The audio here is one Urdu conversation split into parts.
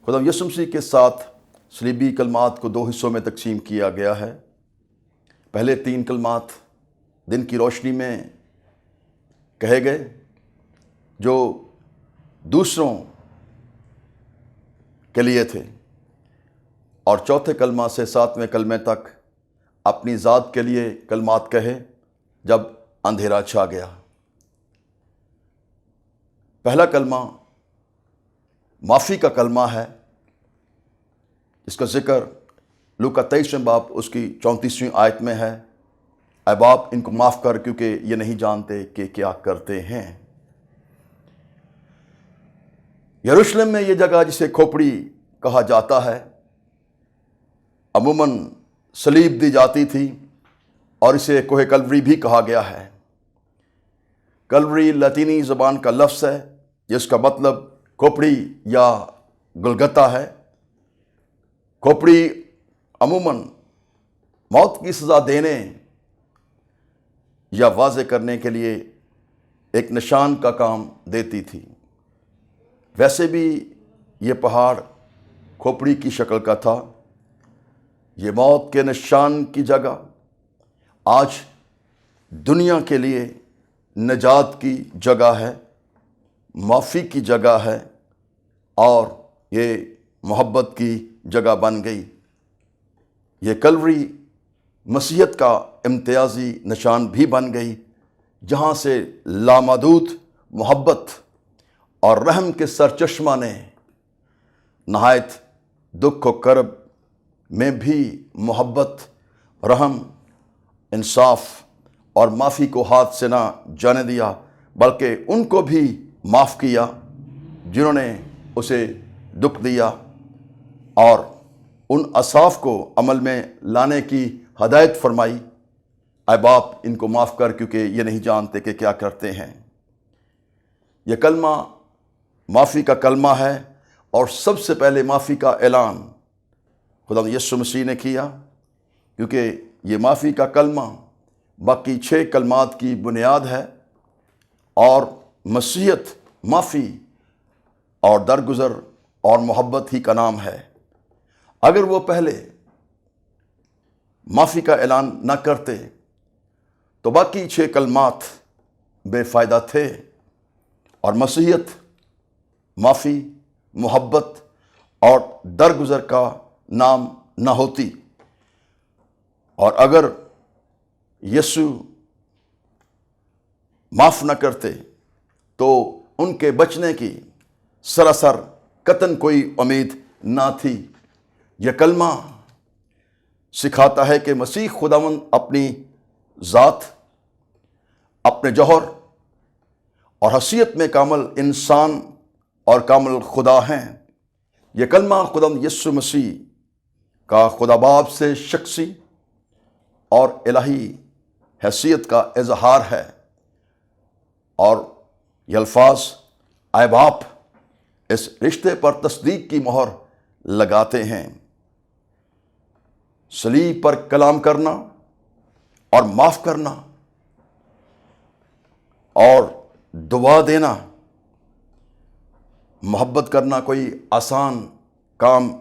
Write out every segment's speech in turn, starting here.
خدا یسوع مسیح کے ساتھ صلیبی کلمات کو 2 حصوں میں تقسیم کیا گیا ہے۔ پہلے 3 کلمات دن کی روشنی میں کہے گئے جو دوسروں کے لیے تھے، اور چوتھے کلمہ سے 7ویں کلمے تک اپنی ذات کے لیے کلمات کہے جب اندھیرا چھا گیا۔ پہلا کلمہ معافی کا کلمہ ہے، اس کا ذکر لوکا 23 باب اس کی 34 آیت میں ہے۔ اے باپ ان کو معاف کر کیونکہ یہ نہیں جانتے کہ کیا کرتے ہیں۔ یروشلم میں یہ جگہ جسے کھوپڑی کہا جاتا ہے عموماً صلیب دی جاتی تھی، اور اسے کوہ کلوری بھی کہا گیا ہے۔ کلوری لاطینی زبان کا لفظ ہے جس کا مطلب کھوپڑی یا گلگتہ ہے۔ کھوپڑی عموماً موت کی سزا دینے یا واضح کرنے کے لیے ایک نشان کا کام دیتی تھی۔ ویسے بھی یہ پہاڑ کھوپڑی کی شکل کا تھا۔ یہ موت کے نشان کی جگہ آج دنیا کے لیے نجات کی جگہ ہے، معافی کی جگہ ہے، اور یہ محبت کی جگہ بن گئی۔ یہ کلوری مسیحیت کا امتیازی نشان بھی بن گئی، جہاں سے لامحدود محبت اور رحم کے سرچشمہ نے نہایت دکھ و کرب میں بھی محبت، رحم، انصاف اور معافی کو ہاتھ سے نہ جانے دیا، بلکہ ان کو بھی معاف کیا جنہوں نے اسے دکھ دیا، اور ان اصاف کو عمل میں لانے کی ہدایت فرمائی۔ اے باپ ان کو معاف کر کیونکہ یہ نہیں جانتے کہ کیا کرتے ہیں۔ یہ کلمہ معافی کا کلمہ ہے، اور سب سے پہلے معافی کا اعلان خدا یسوع مسیح نے کیا، کیونکہ یہ معافی کا کلمہ باقی 6 کلمات کی بنیاد ہے، اور مسیحیت معافی اور درگزر اور محبت ہی کا نام ہے۔ اگر وہ پہلے معافی کا اعلان نہ کرتے تو باقی 6 کلمات بے فائدہ تھے، اور مسیحیت معافی، محبت اور درگزر کا نام نہ ہوتی۔ اور اگر یسوع معاف نہ کرتے تو ان کے بچنے کی سراسر قطعاً کوئی امید نہ تھی۔ یہ کلمہ سکھاتا ہے کہ مسیح خداوند اپنی ذات، اپنے جوہر اور حیثیت میں کامل انسان اور کامل خدا ہیں۔ یہ کلمہ خداوند یسوع مسیح کا خدا باپ سے شخصی اور الہی حیثیت کا اظہار ہے، اور یہ الفاظ اے باپ اس رشتے پر تصدیق کی مہر لگاتے ہیں۔ صلیب پر کلام کرنا اور معاف کرنا اور دعا دینا، محبت کرنا کوئی آسان کام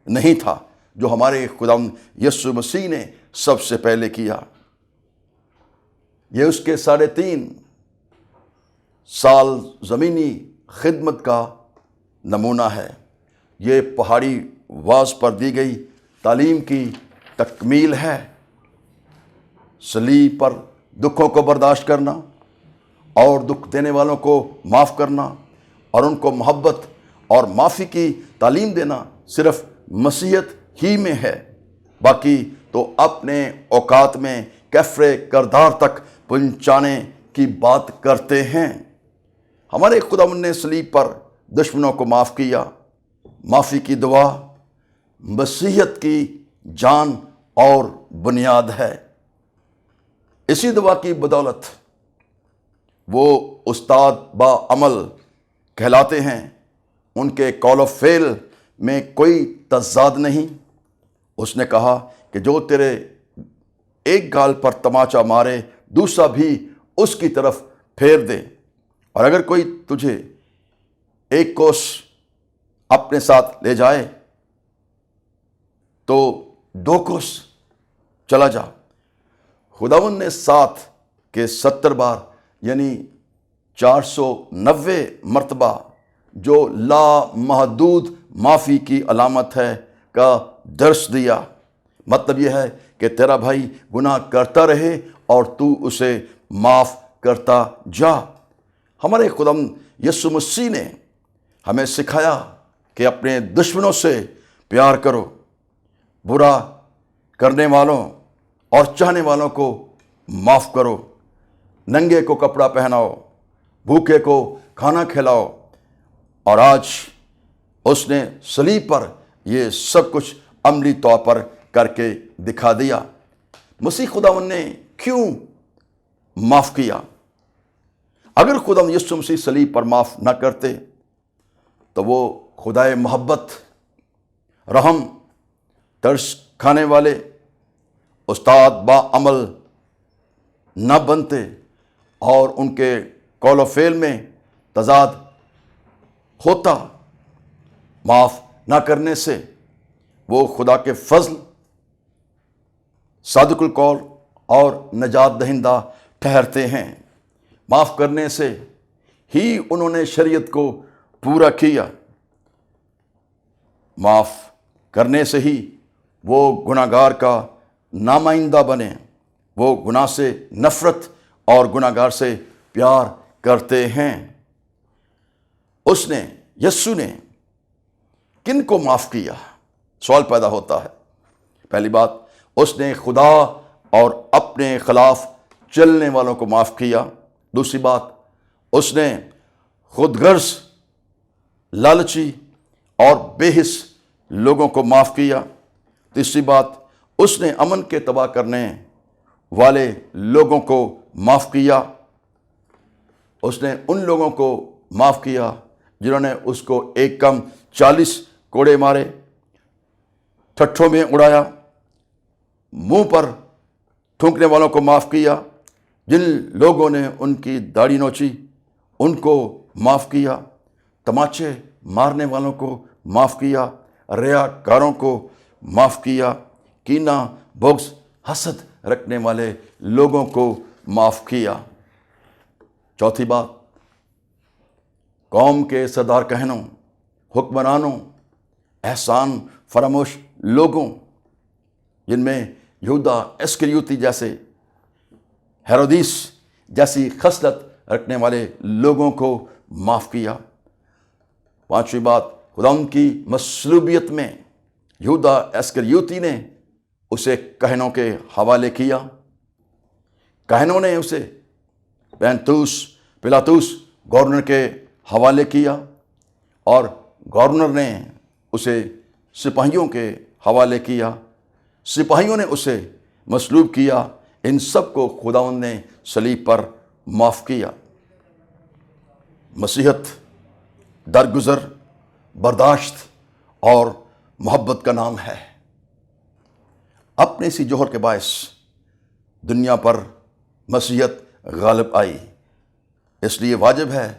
نہیں تھا جو ہمارے خداوند یسوع مسیح نے سب سے پہلے کیا۔ یہ اس کے 3.5 سال زمینی خدمت کا نمونہ ہے۔ یہ پہاڑی واز پر دی گئی تعلیم کی تکمیل ہے۔ صلیب پر دکھوں کو برداشت کرنا اور دکھ دینے والوں کو معاف کرنا اور ان کو محبت اور معافی کی تعلیم دینا صرف مسیحیت ہی میں ہے، باقی تو اپنے اوقات میں کفر کردار تک پہنچانے کی بات کرتے ہیں۔ ہمارے خداوند نے صلیب پر دشمنوں کو معاف کیا۔ معافی کی دعا مسیحیت کی جان اور بنیاد ہے۔ اسی دعا کی بدولت وہ استاد با عمل کہلاتے ہیں۔ ان کے قول و فعل میں کوئی تضاد نہیں۔ اس نے کہا کہ جو تیرے ایک گال پر تماچا مارے دوسرا بھی اس کی طرف پھیر دے، اور اگر کوئی تجھے ایک کوس اپنے ساتھ لے جائے تو ڈوکوس چلا جا۔ خداوند نے 7 کے 70 بار یعنی 490 مرتبہ جو لامحدود معافی کی علامت ہے کا درس دیا۔ مطلب یہ ہے کہ تیرا بھائی گناہ کرتا رہے اور تو اسے معاف کرتا جا۔ ہمارے خداوند یسوع مسیح نے ہمیں سکھایا کہ اپنے دشمنوں سے پیار کرو، برا کرنے والوں اور چاہنے والوں کو معاف کرو، ننگے کو کپڑا پہناؤ، بھوکے کو کھانا کھلاؤ۔ اور آج اس نے صلیب پر یہ سب کچھ عملی طور پر کر کے دکھا دیا۔ مسیح خداوند نے کیوں معاف کیا؟ اگر خداوند یسوع مسیح صلیب پر معاف نہ کرتے تو وہ خدائے محبت، رحم، ترس کھانے والے استاد با عمل نہ بنتے اور ان کے قول و فعل میں تضاد ہوتا۔ معاف نہ کرنے سے وہ خدا کے فضل، صادق القول اور نجات دہندہ ٹھہرتے ہیں۔ معاف کرنے سے ہی انہوں نے شریعت کو پورا کیا۔ معاف کرنے سے ہی وہ گناہگار کا نمائندہ بنے۔ وہ گناہ سے نفرت اور گناہگار سے پیار کرتے ہیں۔ یسوع نے کن کو معاف کیا؟ سوال پیدا ہوتا ہے۔ پہلی بات، اس نے خدا اور اپنے خلاف چلنے والوں کو معاف کیا۔ دوسری بات، اس نے خود غرض، لالچی اور بے حس لوگوں کو معاف کیا۔ تیسری بات، اس نے امن کے تباہ کرنے والے لوگوں کو معاف کیا۔ اس نے ان لوگوں کو معاف کیا جنہوں نے اس کو ایک کم 40 کوڑے مارے، ٹھٹھوں میں اڑایا۔ منہ پر تھونکنے والوں کو معاف کیا۔ جن لوگوں نے ان کی داڑھی نوچی ان کو معاف کیا۔ تماچے مارنے والوں کو معاف کیا۔ ریاکاروں کو معاف کیا۔ کینہ، بغض، حسد رکھنے والے لوگوں کو معاف کیا۔ چوتھی بات، قوم کے سردار کہنوں، حکمرانوں، احسان فراموش لوگوں، جن میں یہودا اسکریوتی جیسے، ہیرودیس جیسی خصلت رکھنے والے لوگوں کو معاف کیا۔ پانچویں بات، خداوند کی مصلوبیت میں یہودا اسکریوتی نے اسے کہنوں کے حوالے کیا۔ کہنوں نے اسے پلاطوس گورنر کے حوالے کیا اور گورنر نے اسے سپاہیوں کے حوالے کیا۔ سپاہیوں نے اسے مصلوب کیا۔ ان سب کو خداوند نے صلیب پر معاف کیا۔ مسیحت درگزر، برداشت اور محبت کا نام ہے۔ اپنے اسی جوہر کے باعث دنیا پر مسیحیت غالب آئی۔ اس لیے واجب ہے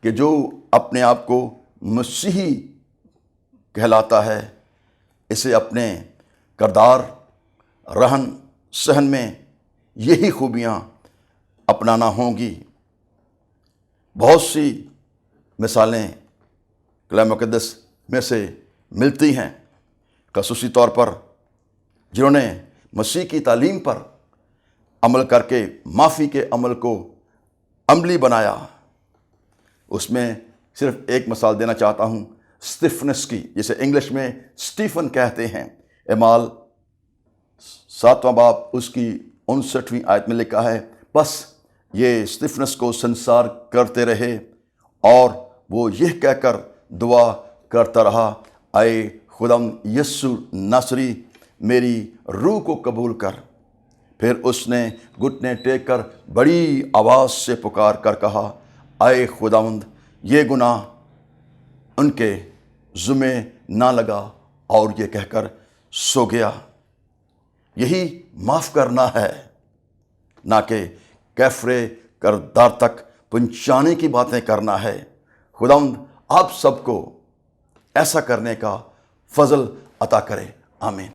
کہ جو اپنے آپ کو مسیحی کہلاتا ہے اسے اپنے کردار، رہن سہن میں یہی خوبیاں اپنانا ہوں گی۔ بہت سی مثالیں کلام مقدس میں سے ملتی ہیں، خصوصی طور پر جنہوں نے مسیح کی تعلیم پر عمل کر کے معافی کے عمل کو عملی بنایا۔ اس میں صرف ایک مثال دینا چاہتا ہوں، اسٹیفنس کی، جسے انگلش میں اسٹیفن کہتے ہیں۔ اعمال 7واں باب اس کی 59ویں آیت میں لکھا ہے، بس یہ اسٹیفنس کو سنسار کرتے رہے اور وہ یہ کہہ کر دعا کرتا رہا، اے خداوند یسوع ناصری، میری روح کو قبول کر۔ پھر اس نے گھٹنے ٹیک کر بڑی آواز سے پکار کر کہا، اے خداوند، یہ گناہ ان کے ذمے نہ لگا، اور یہ کہہ کر سو گیا۔ یہی معاف کرنا ہے، نہ کہ کیفرے کردار تک پہنچانے کی باتیں کرنا ہے۔ خداوند آپ سب کو ایسا کرنے کا فضل عطا کرے، آمین۔